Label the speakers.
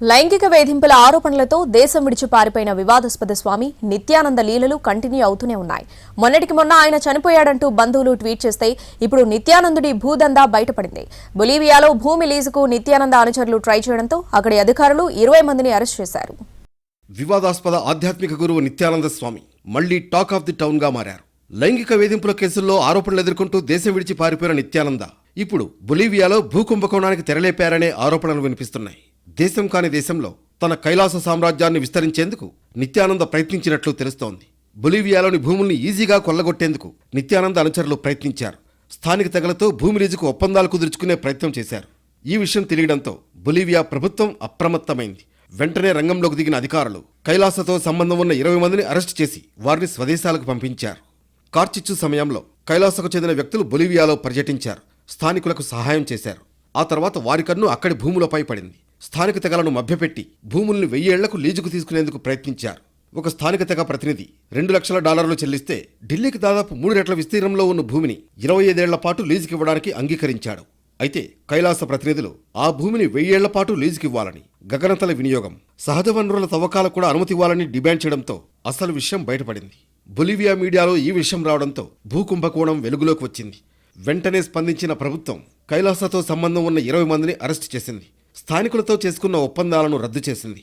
Speaker 1: లైంగిక వేధింపుల ఆరోపణలతో దేశం విడిచి పారిపోయిన వివాదాస్పద స్వామి నిత్యానంద లీలలు కంటిన్యూ అవుతూనే ఉన్నాయి. మొన్నటికి మొన్న ఆయన చనిపోయాడంటూ బంధువులు ట్వీట్ చేస్తే ఇప్పుడు నిత్యానందుడి భూదందా బయటపడింది. బొలీవియాలో భూమి లీజుకు నిత్యానంద అనుచరులు ట్రై చేయడంతో అక్కడి అధికారులు 20 మందిని అరెస్ట్ చేశారు.
Speaker 2: వివాదాస్పద ఆధ్యాత్మిక గురువు నిత్యానంద స్వామి మళ్లీ టాక్ ఆఫ్ ది టౌన్ గా మారారు. లైంగిక వేధింపుల కేసుల్లో ఆరోపణలు ఎదుర్కొంటూ దేశం విడిచి పారిపోయిన నిత్యానంద ఇప్పుడు బొలీవియాలో భూకుంభకోణానికి తెరలేపారనే ఆరోపణలు వినిపిస్తున్నాయి. దేశం కాని దేశంలో తన కైలాస సామ్రాజ్యాన్ని విస్తరించేందుకు నిత్యానంద ప్రయత్నించినట్లు తెలుస్తోంది. బొలీవియాలోని భూముల్ని ఈజీగా కొల్లగొట్టేందుకు నిత్యానంద అనుచరులు ప్రయత్నించారు. స్థానిక తెగలతో భూమి లీజుకు ఒప్పందాలు కుదుర్చుకునే ప్రయత్నం చేశారు. ఈ విషయం తెలియడంతో బొలీవియా ప్రభుత్వం అప్రమత్తమైంది. వెంటనే రంగంలోకి దిగిన అధికారులు కైలాసతో సంబంధం ఉన్న 20 మందిని అరెస్టు చేసి వారిని స్వదేశాలకు పంపించారు. కార్చిచ్చు సమయంలో కైలాసకు చెందిన వ్యక్తులు బొలీవియాలో పర్యటించారు. స్థానికులకు సహాయం చేశారు. ఆ తర్వాత వారి కన్ను అక్కడి భూములపై పడింది. స్థానిక తెగలను మభ్యపెట్టి భూముల్ని 1000 ఏళ్లకు లీజుకు తీసుకునేందుకు ప్రయత్నించారు. ఒక స్థానిక తెగ ప్రతినిధి $2 లక్షల చెల్లిస్తే ఢిల్లీకి దాదాపు 3 రెట్ల విస్తీర్ణంలో ఉన్న భూమిని 25 ఏళ్ల పాటు లీజుకివ్వడానికి అంగీకరించాడు. అయితే కైలాస ప్రతినిధులు ఆ భూమిని 1000 ఏళ్ల పాటు లీజుకివ్వాలని, గగనతల వినియోగం, సహజ వనరుల తవ్వకాలకు కూడా అనుమతి ఇవ్వాలని డిమాండ్ చేయడంతో అసలు విషయం బయటపడింది. బొలీవియా మీడియాలో ఈ విషయం రావడంతో భూకుంభకోణం వెలుగులోకి వచ్చింది. వెంటనే స్పందించిన ప్రభుత్వం కైలాసతో సంబంధం ఉన్న 20 మందిని అరెస్టు చేసింది. స్థానికులతో చేసుకున్న ఒప్పందాలను రద్దు చేసింది.